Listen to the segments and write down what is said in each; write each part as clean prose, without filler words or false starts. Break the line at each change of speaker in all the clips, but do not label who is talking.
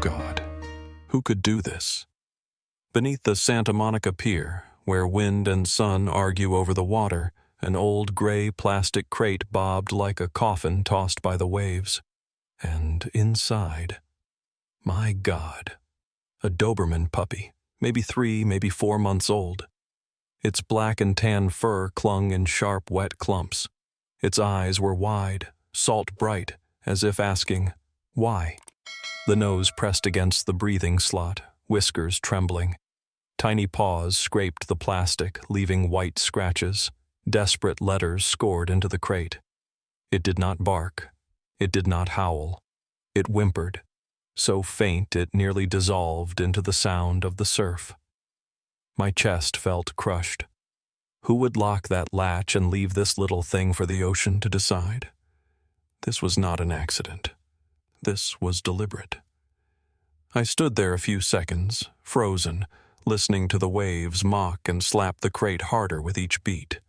God, who could do this? Beneath the Santa Monica Pier, where wind and sun argue over the water, an old gray plastic crate bobbed like a coffin tossed by the waves. And inside, my God, a Doberman puppy, maybe 3, maybe 4 months old. Its black and tan fur clung in sharp, wet clumps. Its eyes were wide, salt bright, as if asking, why? The nose pressed against the breathing slot, whiskers trembling. Tiny paws scraped the plastic, leaving white scratches, desperate letters scored into the crate. It did not bark. It did not howl. It whimpered, so faint it nearly dissolved into the sound of the surf. My chest felt crushed. Who would lock that latch and leave this little thing for the ocean to decide? This was not an accident. This was deliberate. I stood there a few seconds, frozen, listening to the waves mock and slap the crate harder with each beat.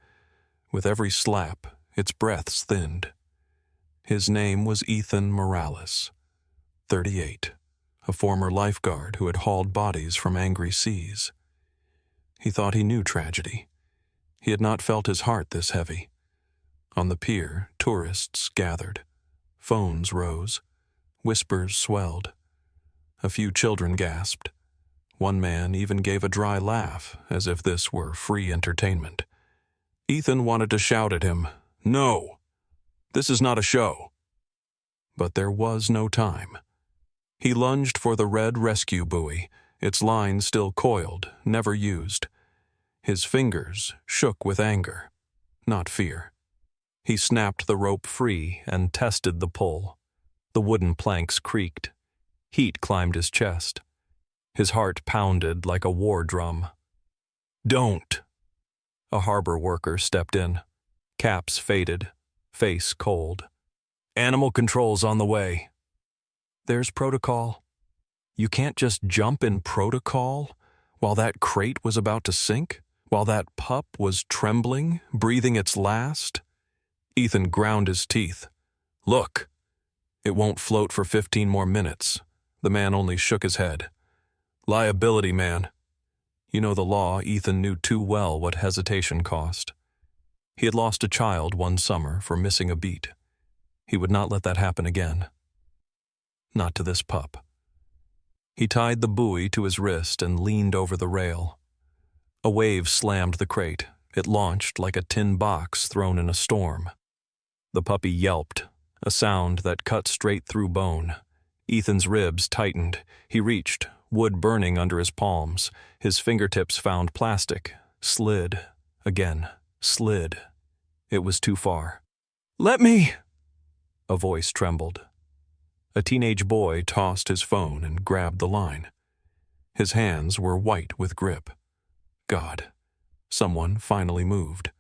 With every slap, its breaths thinned. His name was Ethan Morales, 38, a former lifeguard who had hauled bodies from angry seas. He thought he knew tragedy. He had not felt his heart this heavy. On the pier, tourists gathered. Phones rose. Whispers swelled. A few children gasped. One man even gave a dry laugh, as if this were free entertainment. Ethan wanted to shout at him, "No! This is not a show!" But there was no time. He lunged for the red rescue buoy, its line still coiled, never used. His fingers shook with anger, not fear. He snapped the rope free and tested the pull. The wooden planks creaked. Heat climbed his chest. His heart pounded like a war drum. "Don't!" A harbor worker stepped in. Caps faded, face cold. "Animal control's on the way." "There's protocol." "You can't just jump in protocol while that crate was about to sink? While that pup was trembling, breathing its last?" Ethan ground his teeth. "Look, it won't float for 15 more minutes." The man only shook his head. "Liability, man." You know the law. Ethan knew too well what hesitation cost. He had lost a child one summer for missing a beat. He would not let that happen again. Not to this pup. He tied the buoy to his wrist and leaned over the rail. A wave slammed the crate. It launched like a tin box thrown in a storm. The puppy yelped, a sound that cut straight through bone. Ethan's ribs tightened. He reached, wood burning under his palms. His fingertips found plastic, slid, again, slid. It was too far. "Let me!" A voice trembled. A teenage boy tossed his phone and grabbed the line. His hands were white with grip. God, someone finally moved.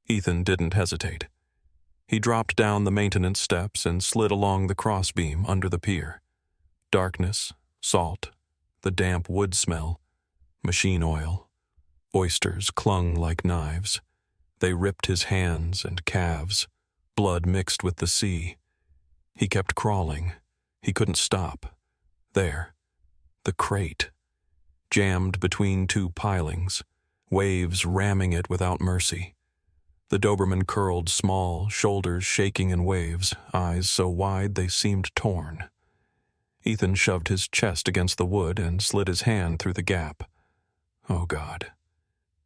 Ethan didn't hesitate. He dropped down the maintenance steps and slid along the crossbeam under the pier. Darkness, salt, the damp wood smell, machine oil. Oysters clung like knives. They ripped his hands and calves. Blood mixed with the sea. He kept crawling. He couldn't stop. There, the crate, jammed between two pilings, waves ramming it without mercy. The Doberman curled small, shoulders shaking in waves, eyes so wide they seemed torn. Ethan shoved his chest against the wood and slid his hand through the gap. Oh, God.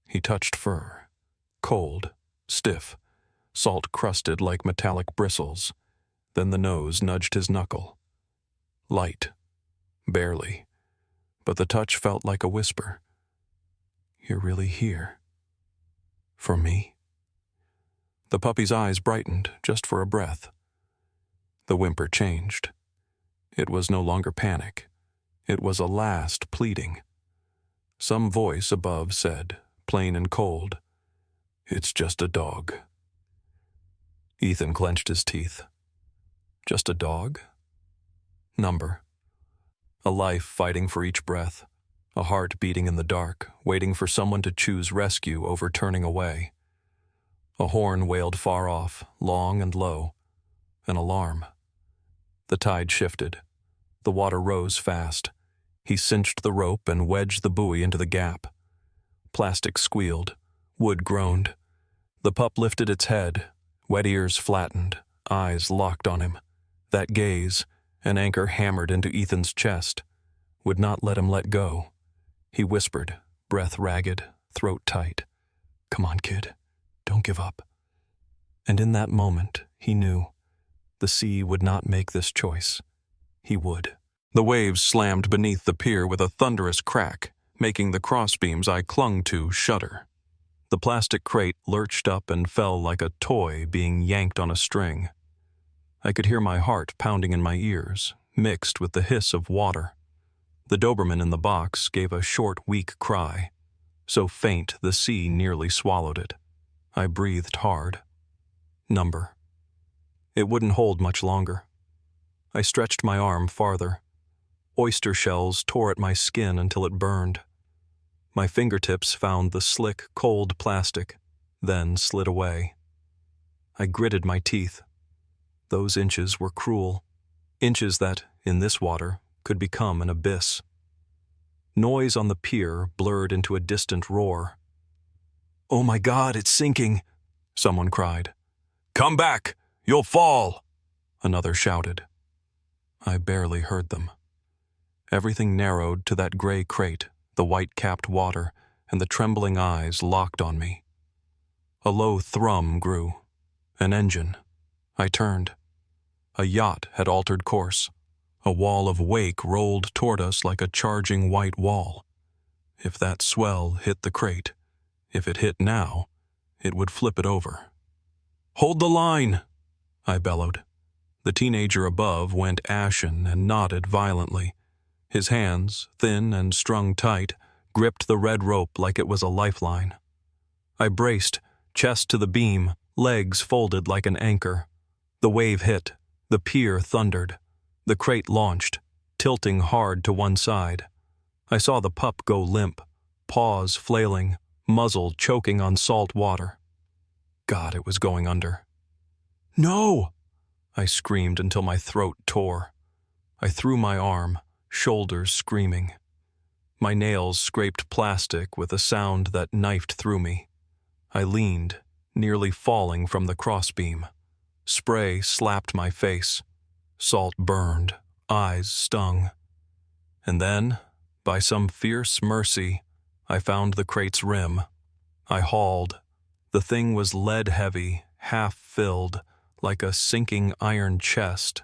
He touched fur. Cold, stiff, salt-crusted like metallic bristles. Then the nose nudged his knuckle. Light. Barely. But the touch felt like a whisper. "You're really here. For me?" The puppy's eyes brightened, just for a breath. The whimper changed. It was no longer panic. It was a last pleading. Some voice above said, plain and cold, "It's just a dog." Ethan clenched his teeth. Just a dog? Number. A life fighting for each breath. A heart beating in the dark, waiting for someone to choose rescue over turning away. A horn wailed far off, long and low. An alarm. The tide shifted. The water rose fast. He cinched the rope and wedged the buoy into the gap. Plastic squealed. Wood groaned. The pup lifted its head, wet ears flattened, eyes locked on him. That gaze, an anchor hammered into Ethan's chest, would not let him let go. He whispered, breath ragged, throat tight. "Come on, kid. Don't give up." And in that moment, he knew. The sea would not make this choice. He would. The waves slammed beneath the pier with a thunderous crack, making the crossbeams I clung to shudder. The plastic crate lurched up and fell like a toy being yanked on a string. I could hear my heart pounding in my ears, mixed with the hiss of water. The Doberman in the box gave a short, weak cry, so faint the sea nearly swallowed it. I breathed hard. Number. It wouldn't hold much longer. I stretched my arm farther. Oyster shells tore at my skin until it burned. My fingertips found the slick, cold plastic, then slid away. I gritted my teeth. Those inches were cruel. Inches that, in this water, could become an abyss. Noise on the pier blurred into a distant roar. "Oh my God, it's sinking!" someone cried. "Come back! You'll fall!" another shouted. I barely heard them. Everything narrowed to that gray crate, the white-capped water, and the trembling eyes locked on me. A low thrum grew. An engine. I turned. A yacht had altered course. A wall of wake rolled toward us like a charging white wall. If that swell hit the crate, if it hit now, it would flip it over. "Hold the line!" I bellowed. The teenager above went ashen and nodded violently. His hands, thin and strung tight, gripped the red rope like it was a lifeline. I braced, chest to the beam, legs folded like an anchor. The wave hit. The pier thundered. The crate launched, tilting hard to one side. I saw the pup go limp, paws flailing, muzzle choking on salt water. God, it was going under. "No!" I screamed until my throat tore. I threw my arm, shoulders screaming. My nails scraped plastic with a sound that knifed through me. I leaned, nearly falling from the crossbeam. Spray slapped my face. Salt burned, eyes stung. And then, by some fierce mercy, I found the crate's rim. I hauled. The thing was lead-heavy, half-filled, like a sinking iron chest.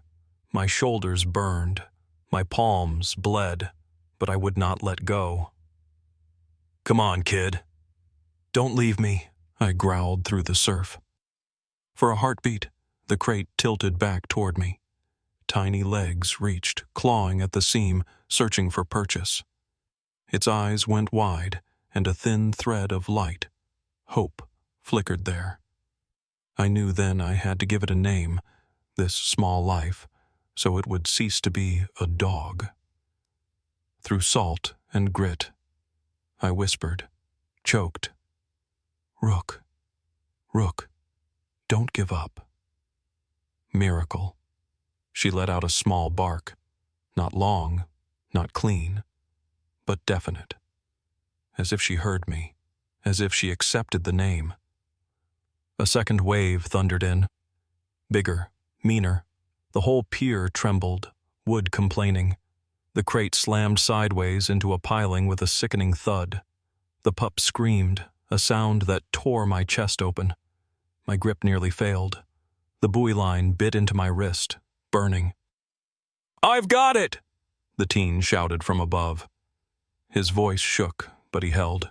My shoulders burned. My palms bled, but I would not let go. "Come on, kid." "Don't leave me," I growled through the surf. For a heartbeat, the crate tilted back toward me. Tiny legs reached, clawing at the seam, searching for purchase. Its eyes went wide, and a thin thread of light, hope, flickered there. I knew then I had to give it a name, this small life, so it would cease to be a dog. Through salt and grit, I whispered, choked, "Rook, Rook, don't give up." Miracle. She let out a small bark, not long, not clean, but definite. As if she heard me, as if she accepted the name. A second wave thundered in. Bigger, meaner. The whole pier trembled, wood complaining. The crate slammed sideways into a piling with a sickening thud. The pup screamed, a sound that tore my chest open. My grip nearly failed. The buoy line bit into my wrist, burning. "I've got it!" the teen shouted from above. His voice shook, but he held.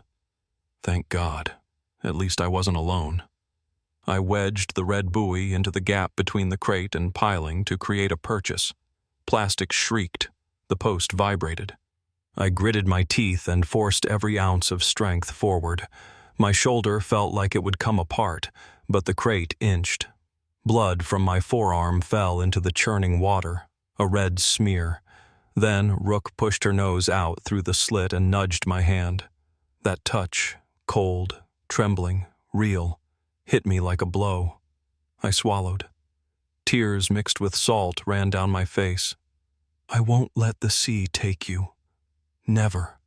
Thank God. At least I wasn't alone. I wedged the red buoy into the gap between the crate and piling to create a purchase. Plastic shrieked. The post vibrated. I gritted my teeth and forced every ounce of strength forward. My shoulder felt like it would come apart, but the crate inched. Blood from my forearm fell into the churning water, a red smear. Then Rook pushed her nose out through the slit and nudged my hand. That touch, cold, trembling, real, hit me like a blow. I swallowed. Tears mixed with salt ran down my face. I won't let the sea take you. Never,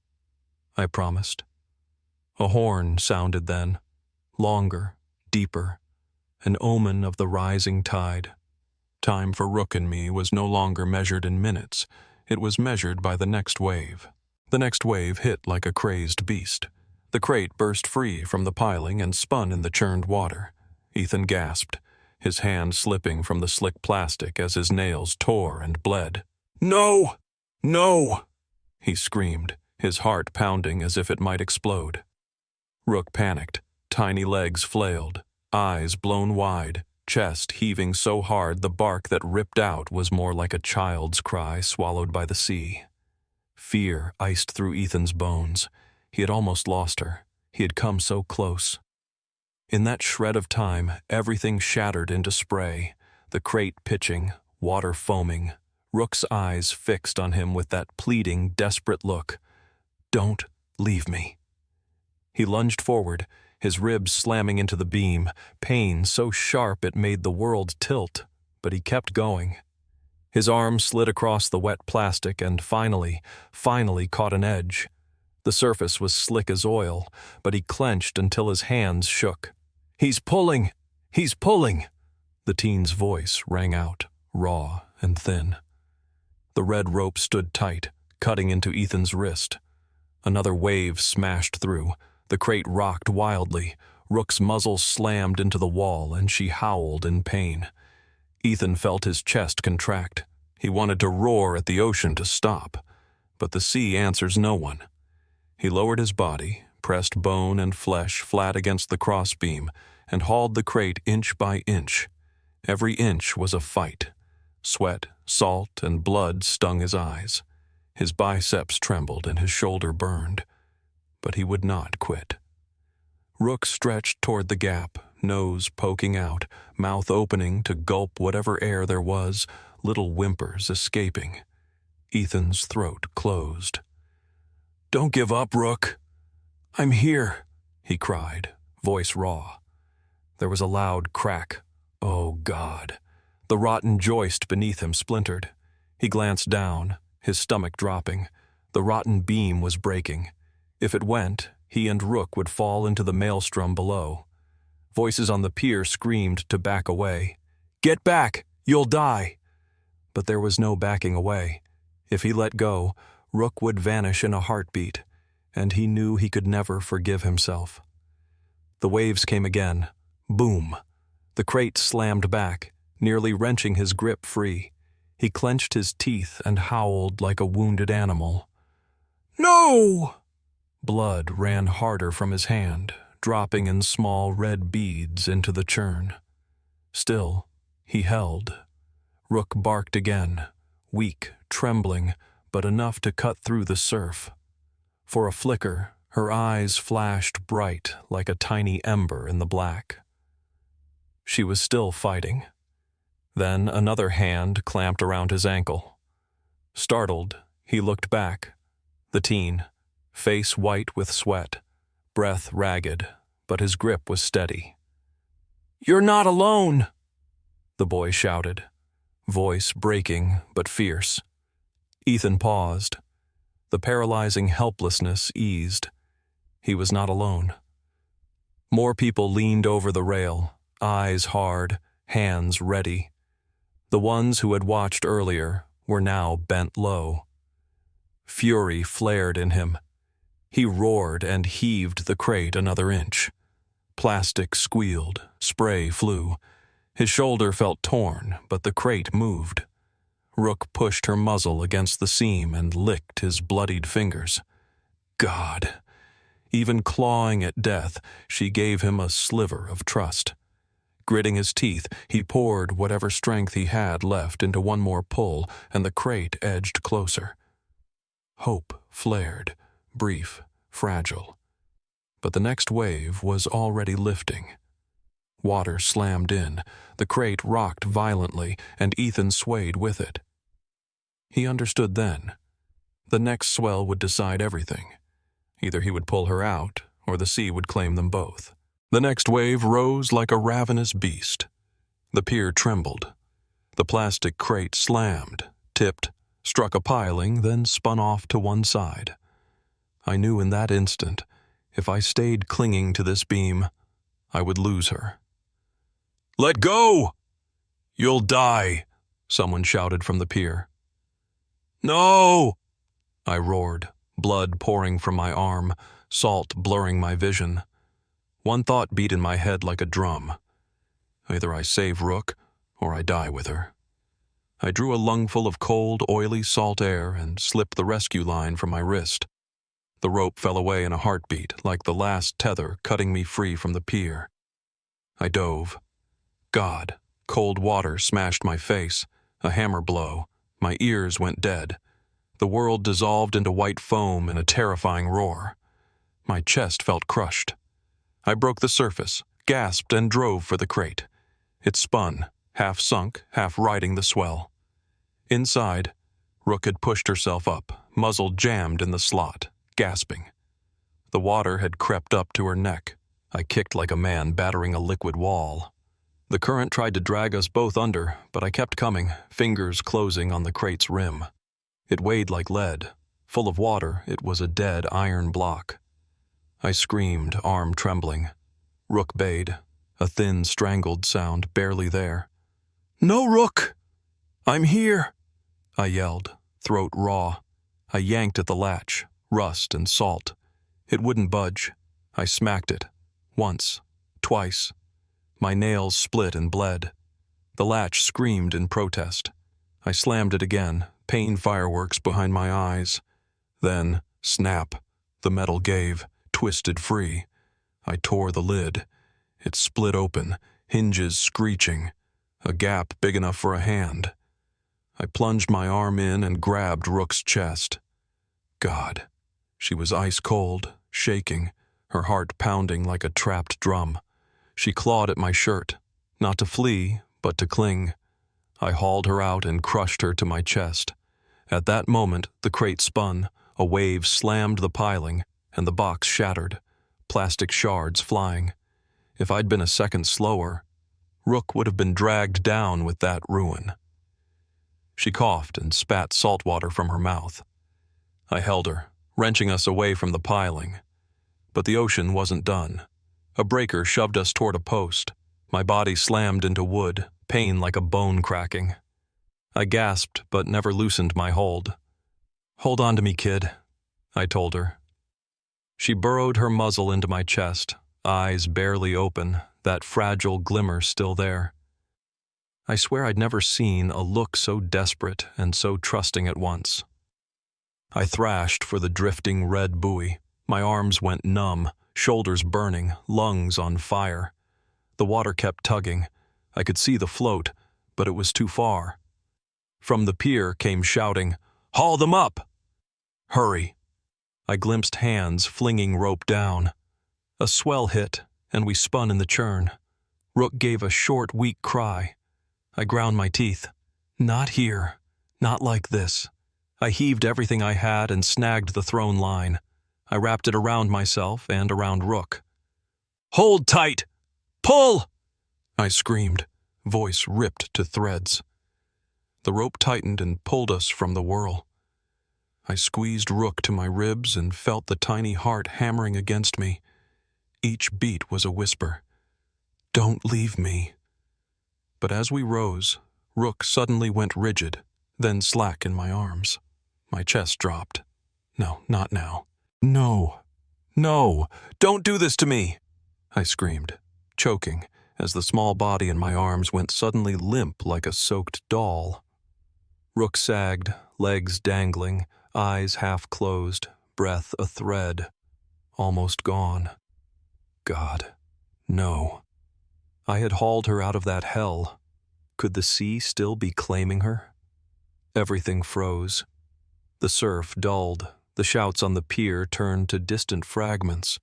I promised. A horn sounded then, longer, deeper, an omen of the rising tide. Time for Rook and me was no longer measured in minutes. It was measured by the next wave. The next wave hit like a crazed beast. The crate burst free from the piling and spun in the churned water. Ethan gasped, his hand slipping from the slick plastic as his nails tore and bled. "No! No!" he screamed, his heart pounding as if it might explode. Rook panicked. Tiny legs flailed, eyes blown wide, chest heaving so hard the bark that ripped out was more like a child's cry swallowed by the sea. Fear iced through Ethan's bones. He had almost lost her. He had come so close. In that shred of time, everything shattered into spray, the crate pitching, water foaming, Rook's eyes fixed on him with that pleading, desperate look. "Don't leave me." He lunged forward, his ribs slamming into the beam, pain so sharp it made the world tilt, but he kept going. His arm slid across the wet plastic and finally caught an edge. The surface was slick as oil, but he clenched until his hands shook. "He's pulling! He's pulling!" The teen's voice rang out, raw and thin. The red rope stood tight, cutting into Ethan's wrist. Another wave smashed through. The crate rocked wildly. Rook's muzzle slammed into the wall, and she howled in pain. Ethan felt his chest contract. He wanted to roar at the ocean to stop, but the sea answers no one. He lowered his body, pressed bone and flesh flat against the crossbeam, and hauled the crate inch by inch. Every inch was a fight. Sweat, salt, and blood stung his eyes. His biceps trembled and his shoulder burned. But he would not quit. Rook stretched toward the gap, nose poking out, mouth opening to gulp whatever air there was, little whimpers escaping. Ethan's throat closed. "Don't give up, Rook. I'm here," he cried, voice raw. There was a loud crack. Oh, God. The rotten joist beneath him splintered. He glanced down, his stomach dropping. The rotten beam was breaking. If it went, he and Rook would fall into the maelstrom below. Voices on the pier screamed to back away. "Get back! You'll die!" But there was no backing away. If he let go, Rook would vanish in a heartbeat, and he knew he could never forgive himself. The waves came again. Boom! The crate slammed back, nearly wrenching his grip free. He clenched his teeth and howled like a wounded animal. "No!" Blood ran harder from his hand, dropping in small red beads into the churn. Still, he held. Rook barked again, weak, trembling, but enough to cut through the surf. For a flicker, her eyes flashed bright like a tiny ember in the black. She was still fighting. Then another hand clamped around his ankle. Startled, he looked back. The teen, face white with sweat, breath ragged, but his grip was steady. "You're not alone!" the boy shouted, voice breaking but fierce. Ethan paused. The paralyzing helplessness eased. He was not alone. More people leaned over the rail, eyes hard, hands ready. The ones who had watched earlier were now bent low. Fury flared in him. He roared and heaved the crate another inch. Plastic squealed, spray flew. His shoulder felt torn, but the crate moved. Rook pushed her muzzle against the seam and licked his bloodied fingers. God! Even clawing at death, she gave him a sliver of trust. Gritting his teeth, he poured whatever strength he had left into one more pull, and the crate edged closer. Hope flared, brief, fragile. But the next wave was already lifting. Water slammed in, the crate rocked violently, and Ethan swayed with it. He understood then. The next swell would decide everything. Either he would pull her out, or the sea would claim them both. The next wave rose like a ravenous beast. The pier trembled. The plastic crate slammed, tipped, struck a piling, then spun off to one side. I knew in that instant, if I stayed clinging to this beam, I would lose her. "Let go! You'll die!" someone shouted from the pier. "No!" I roared, blood pouring from my arm, salt blurring my vision. One thought beat in my head like a drum. Either I save Rook, or I die with her. I drew a lungful of cold, oily salt air and slipped the rescue line from my wrist. The rope fell away in a heartbeat, like the last tether cutting me free from the pier. I dove. God, cold water smashed my face, a hammer blow. My ears went dead. The world dissolved into white foam in a terrifying roar. My chest felt crushed. I broke the surface, gasped, and drove for the crate. It spun, half sunk, half riding the swell. Inside, Rook had pushed herself up, muzzle jammed in the slot, gasping. The water had crept up to her neck. I kicked like a man battering a liquid wall. The current tried to drag us both under, but I kept coming, fingers closing on the crate's rim. It weighed like lead. Full of water, it was a dead iron block. I screamed, arm trembling. Rook bayed, a thin, strangled sound barely there. "No, Rook! I'm here!" I yelled, throat raw. I yanked at the latch, rust and salt. It wouldn't budge. I smacked it. Once. Twice. My nails split and bled. The latch screamed in protest. I slammed it again, pain fireworks behind my eyes. Then, snap. The metal gave, twisted free. I tore the lid. It split open, hinges screeching. A gap big enough for a hand. I plunged my arm in and grabbed Rook's chest. God. She was ice cold, shaking, her heart pounding like a trapped drum. She clawed at my shirt, not to flee, but to cling. I hauled her out and crushed her to my chest. At that moment, the crate spun, a wave slammed the piling, and the box shattered, plastic shards flying. If I'd been a second slower, Rook would have been dragged down with that ruin. She coughed and spat salt water from her mouth. I held her, wrenching us away from the piling. But the ocean wasn't done. A breaker shoved us toward a post. My body slammed into wood, pain like a bone cracking. I gasped but never loosened my hold. "Hold on to me, kid," I told her. She burrowed her muzzle into my chest, eyes barely open, that fragile glimmer still there. I swear I'd never seen a look so desperate and so trusting at once. I thrashed for the drifting red buoy. My arms went numb, shoulders burning, lungs on fire. The water kept tugging. I could see the float, but it was too far. From the pier came shouting, "Haul them up!" "Hurry!" I glimpsed hands flinging rope down. A swell hit, and we spun in the churn. Rook gave a short, weak cry. I ground my teeth. Not here. Not like this. I heaved everything I had and snagged the thrown line. I wrapped it around myself and around Rook. "Hold tight! Pull!" I screamed, voice ripped to threads. The rope tightened and pulled us from the whirl. I squeezed Rook to my ribs and felt the tiny heart hammering against me. Each beat was a whisper. "Don't leave me." But as we rose, Rook suddenly went rigid, then slack in my arms. My chest dropped. "No, not now. No, no, don't do this to me!" I screamed, choking, as the small body in my arms went suddenly limp like a soaked doll. Rook sagged, legs dangling, eyes half closed, breath a thread, almost gone. God, no. I had hauled her out of that hell. Could the sea still be claiming her? Everything froze. The surf dulled. The shouts on the pier turned to distant fragments.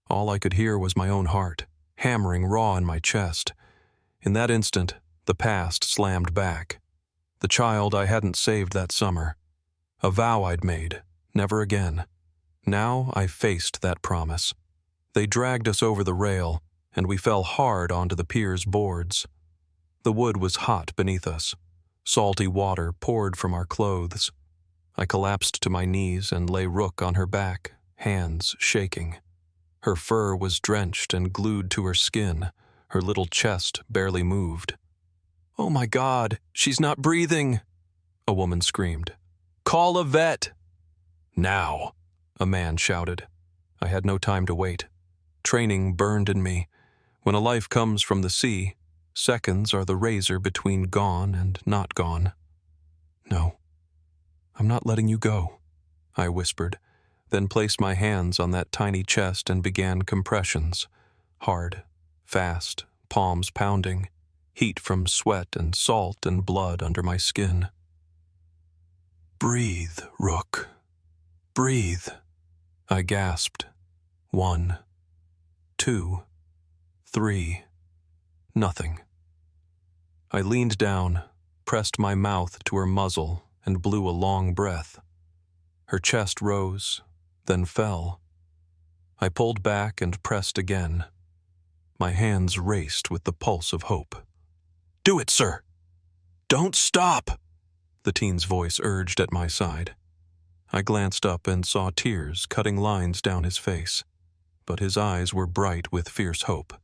All I could hear was my own heart, hammering raw in my chest. In that instant, the past slammed back. The child I hadn't saved that summer. A vow I'd made, never again. Now I faced that promise. They dragged us over the rail, and we fell hard onto the pier's boards. The wood was hot beneath us. Salty water poured from our clothes. I collapsed to my knees and lay Rook on her back, hands shaking. Her fur was drenched and glued to her skin. Her little chest barely moved. "Oh my God, she's not breathing!" a woman screamed. "Call a vet!" "Now!" a man shouted. I had no time to wait. Training burned in me. When a life comes from the sea, seconds are the razor between gone and not gone. "No, I'm not letting you go," I whispered, then placed my hands on that tiny chest and began compressions. Hard, fast, palms pounding, heat from sweat and salt and blood under my skin. "Breathe, Rook. Breathe," I gasped. 1, 2, 3. Nothing. I leaned down, pressed my mouth to her muzzle, and blew a long breath. Her chest rose, then fell. I pulled back and pressed again. My hands raced with the pulse of hope. "Do it, sir! Don't stop!" the teen's voice urged at my side. I glanced up and saw tears cutting lines down his face, but his eyes were bright with fierce hope.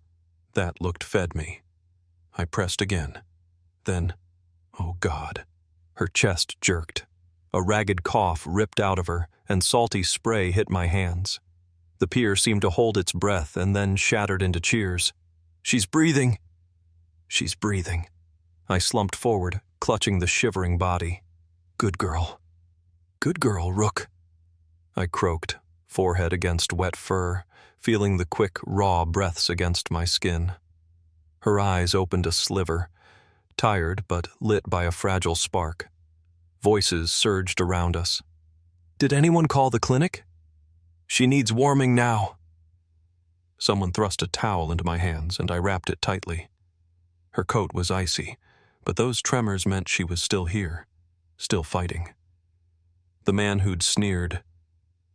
That looked fed me. I pressed again. Then, oh God, her chest jerked. A ragged cough ripped out of her, and salty spray hit my hands. The pier seemed to hold its breath and then shattered into cheers. "She's breathing! She's breathing!" I slumped forward, clutching the shivering body. "Good girl. Good girl, Rook," I croaked, forehead against wet fur, feeling the quick, raw breaths against my skin. Her eyes opened a sliver, tired but lit by a fragile spark. Voices surged around us. "Did anyone call the clinic? She needs warming now." Someone thrust a towel into my hands, and I wrapped it tightly. Her coat was icy, but those tremors meant she was still here, still fighting. The man who'd sneered,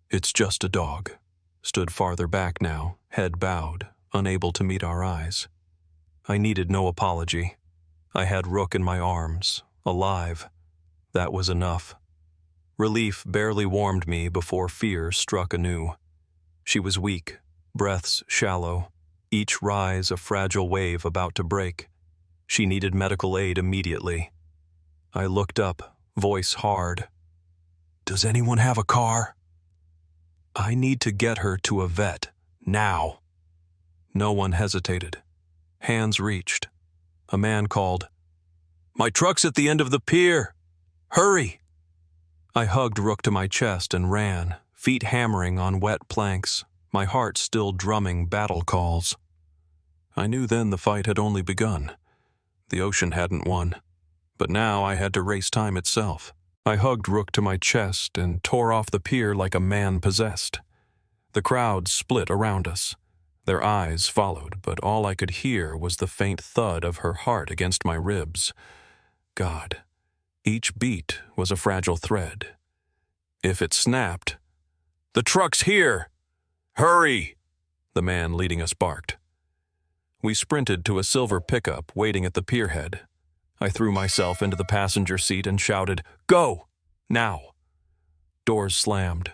"It's just a dog," stood farther back now, head bowed, unable to meet our eyes. I needed no apology. I had Rook in my arms, alive. That was enough. Relief barely warmed me before fear struck anew. She was weak, breaths shallow, each rise a fragile wave about to break. She needed medical aid immediately. I looked up, voice hard. "Does anyone have a car?" "I need to get her to a vet, now." No one hesitated. Hands reached. A man called, "My truck's at the end of the pier! Hurry!" I hugged Rook to my chest and ran, feet hammering on wet planks, my heart still drumming battle calls. I knew then the fight had only begun. The ocean hadn't won, but now I had to race time itself. I hugged Rook to my chest and tore off the pier like a man possessed. The crowd split around us. Their eyes followed, but all I could hear was the faint thud of her heart against my ribs. God, each beat was a fragile thread. If it snapped, "The truck's here! Hurry!" the man leading us barked. We sprinted to a silver pickup waiting at the pierhead. I threw myself into the passenger seat and shouted, "Go! Now!" Doors slammed.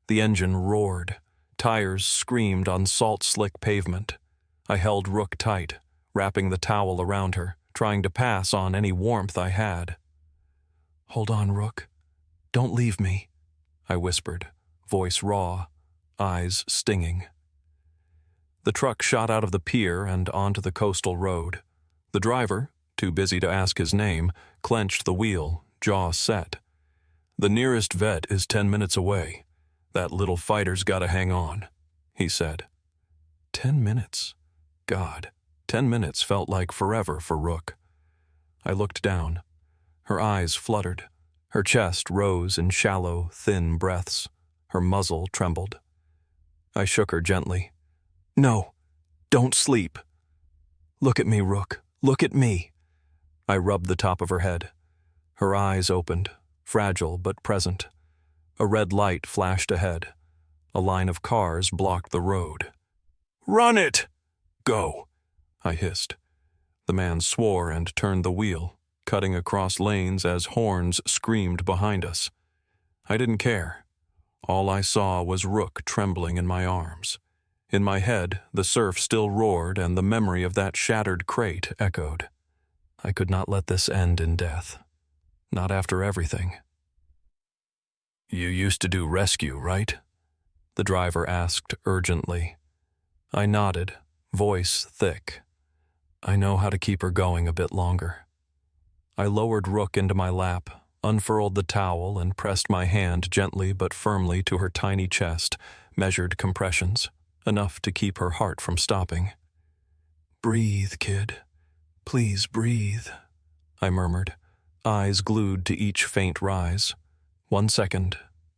The engine roared. Tires screamed on salt-slick pavement. I held Rook tight, wrapping the towel around her, trying to pass on any warmth I had. "Hold on, Rook. Don't leave me," I whispered, voice raw, eyes stinging. The truck shot out of the pier and onto the coastal road. The driver, too busy to ask his name, clenched the wheel, jaw set. "The nearest vet is 10 minutes away. That little fighter's got to hang on," he said. 10 minutes. God, 10 minutes felt like forever for Rook. I looked down. Her eyes fluttered. Her chest rose in shallow, thin breaths. Her muzzle trembled. I shook her gently. "No, don't sleep. Look at me, Rook. Look at me." I rubbed the top of her head. Her eyes opened, fragile but present. A red light flashed ahead. A line of cars blocked the road. "Run it!" "Go," I hissed. The man swore and turned the wheel. cutting across lanes as horns screamed behind us. I didn't care. All I saw was Rook trembling in my arms. In my head, the surf still roared and the memory of that shattered crate echoed. I could not let this end in death. Not after everything. "You used to do rescue, right?" the driver asked urgently. I nodded, voice thick. I know how to keep her going a bit longer. I lowered Rook into my lap, unfurled the towel, and pressed my hand gently but firmly to her tiny chest, measured compressions, enough to keep her heart from stopping. "Breathe, kid. Please breathe," I murmured, eyes glued to each faint rise. 1 second,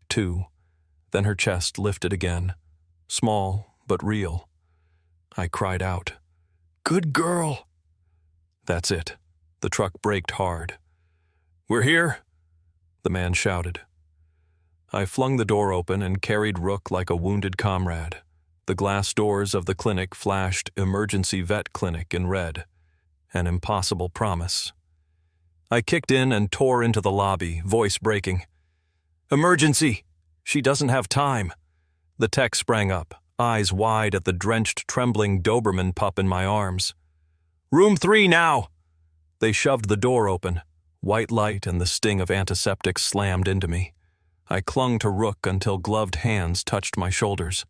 2, then her chest lifted again, small but real. I cried out, "Good girl!" That's it. The truck braked hard. "We're here!" the man shouted. I flung the door open and carried Rook like a wounded comrade. The glass doors of the clinic flashed "Emergency Vet Clinic" in red. An impossible promise. I kicked in and tore into the lobby, voice breaking. "Emergency! She doesn't have time!" The tech sprang up, eyes wide at the drenched, trembling Doberman pup in my arms. "Room 3 now!" They shoved the door open. White light and the sting of antiseptic slammed into me. I clung to Rook until gloved hands touched my shoulders.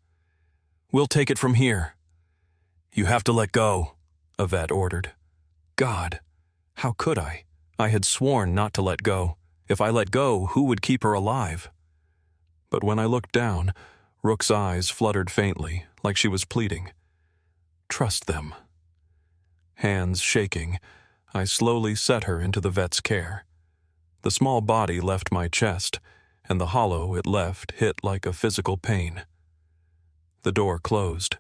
"We'll take it from here." "You have to let go," a vet ordered. God, how could I? I had sworn not to let go. If I let go, who would keep her alive? But when I looked down, Rook's eyes fluttered faintly, like she was pleading. "Trust them." Hands shaking, I slowly set her into the vet's care. The small body left my chest, and the hollow it left hit like a physical pain. The door closed.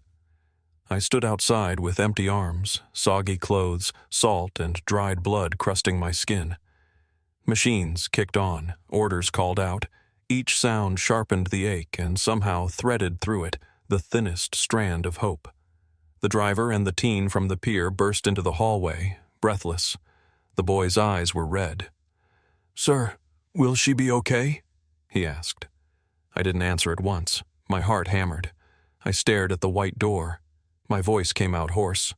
I stood outside with empty arms, soggy clothes, salt and dried blood crusting my skin. Machines kicked on, orders called out. Each sound sharpened the ache and somehow threaded through it the thinnest strand of hope. The driver and the teen from the pier burst into the hallway, breathless. The boy's eyes were red. "Sir, will she be okay?" he asked. I didn't answer at once. My heart hammered. I stared at the white door. My voice came out hoarse.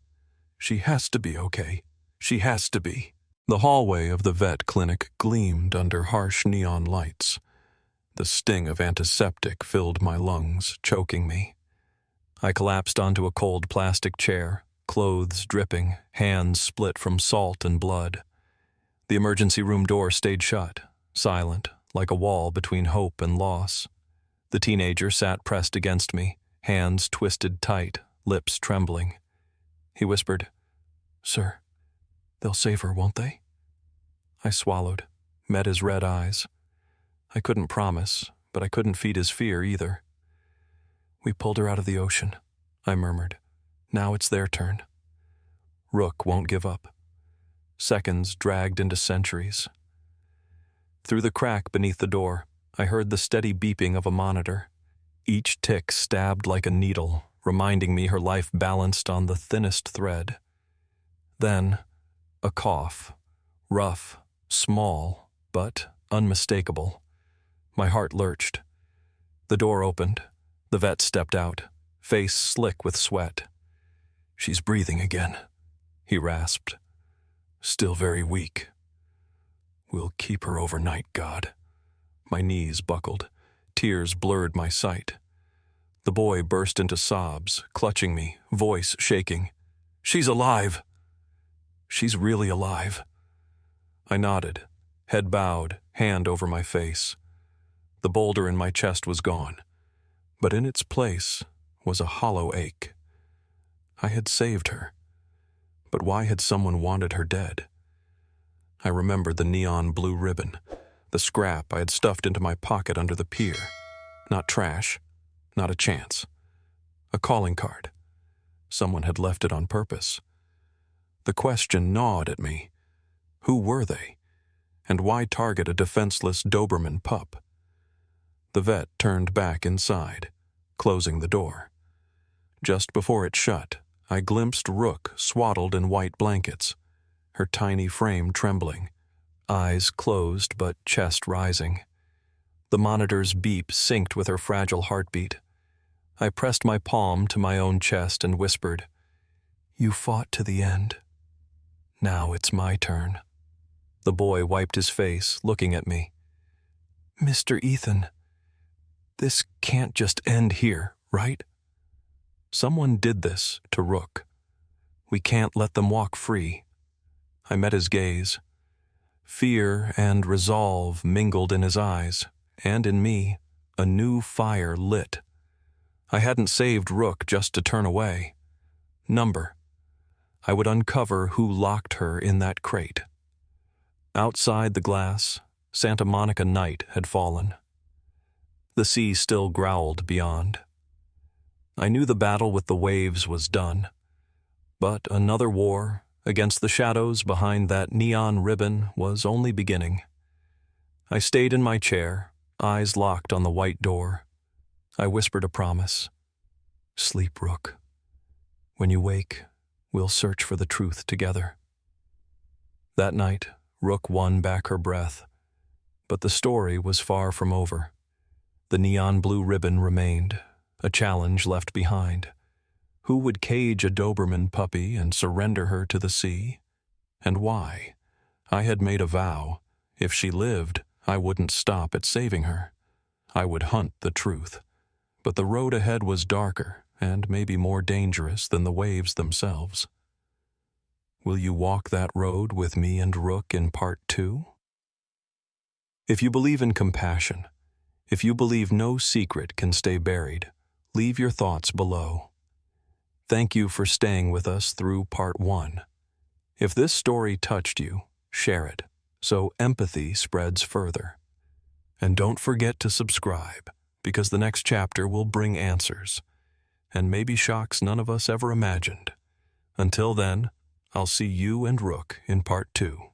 "She has to be okay. She has to be." The hallway of the vet clinic gleamed under harsh neon lights. The sting of antiseptic filled my lungs, choking me. I collapsed onto a cold plastic chair, clothes dripping, hands split from salt and blood. The emergency room door stayed shut, silent, like a wall between hope and loss. The teenager sat pressed against me, hands twisted tight, lips trembling. He whispered, "Sir, they'll save her, won't they?" I swallowed, met his red eyes. I couldn't promise, but I couldn't feed his fear either. "We pulled her out of the ocean," I murmured. "Now it's their turn." Rook won't give up. Seconds dragged into centuries. Through the crack beneath the door, I heard the steady beeping of a monitor. Each tick stabbed like a needle, reminding me her life balanced on the thinnest thread. Then, a cough, rough, small, but unmistakable. My heart lurched. The door opened. The vet stepped out, face slick with sweat. "She's breathing again," he rasped. "Still very weak. We'll keep her overnight, God." My knees buckled. Tears blurred my sight. The boy burst into sobs, clutching me, voice shaking. "She's alive." "She's really alive." I nodded, head bowed, hand over my face. The boulder in my chest was gone, but in its place was a hollow ache. I had saved her, but why had someone wanted her dead? I remembered the neon blue ribbon, the scrap I had stuffed into my pocket under the pier. Not trash, not a chance. A calling card. Someone had left it on purpose. The question gnawed at me. Who were they? And why target a defenseless Doberman pup? The vet turned back inside, closing the door. Just before it shut, I glimpsed Rook swaddled in white blankets, her tiny frame trembling, eyes closed but chest rising. The monitor's beep synced with her fragile heartbeat. I pressed my palm to my own chest and whispered, "You fought to the end. Now it's my turn." The boy wiped his face, looking at me. "Mr. Ethan, this can't just end here, right? Someone did this to Rook. We can't let them walk free." I met his gaze. Fear and resolve mingled in his eyes, and in me, a new fire lit. I hadn't saved Rook just to turn away. Number. I would uncover who locked her in that crate. Outside the glass, Santa Monica night had fallen. The sea still growled beyond. I knew the battle with the waves was done, but another war against the shadows behind that neon ribbon was only beginning. I stayed in my chair, eyes locked on the white door. I whispered a promise. "Sleep, Rook. When you wake, we'll search for the truth together." That night, Rook won back her breath, but the story was far from over. The neon blue ribbon remained, a challenge left behind. Who would cage a Doberman puppy and surrender her to the sea? And why? I had made a vow. If she lived, I wouldn't stop at saving her. I would hunt the truth. But the road ahead was darker and maybe more dangerous than the waves themselves. Will you walk that road with me and Rook in Part 2? If you believe in compassion, if you believe no secret can stay buried, leave your thoughts below. Thank you for staying with us through Part 1. If this story touched you, share it, so empathy spreads further. And don't forget to subscribe, because the next chapter will bring answers, and maybe shocks none of us ever imagined. Until then, I'll see you and Rook in Part 2.